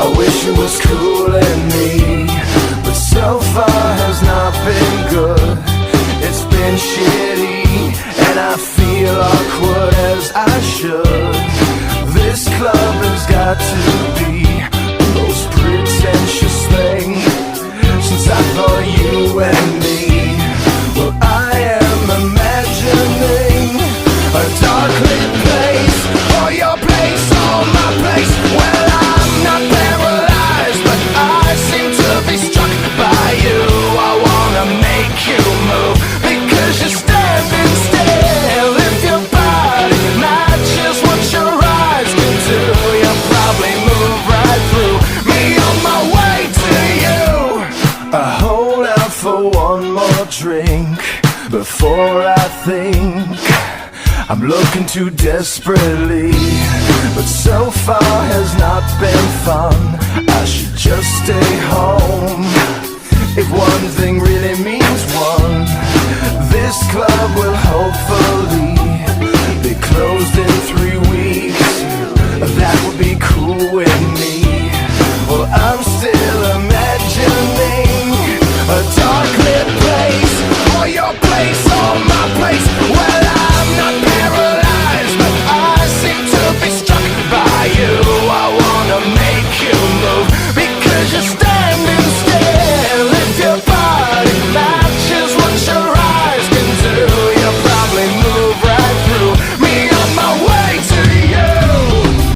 I wish it was cooling me, but so far has not been good. It's been shitty, and I feel awkward as I should. This club has got to be the most pretentious thing since I thought you and me. Well, I am imagining a dark lit place, or your place, or my place. Well, I'm not paralyzed, but I seem to be struck by you. I wanna make you move, because you're standing still. If your body matches what your eyes can do, you'll probably move right through me on my way to you. I hold out for one more drink before I think I'm looking too desperately, but so far has not been fun. I should just stay home. If one thing really means one, this club will hopefully be closed in 3 weeks. That would be cool with me. Well, I'm still imagining a dark lit place, or your place, or my place. Well, I'm not paralyzed, but I seem to be struck by you. I wanna make you move, because you're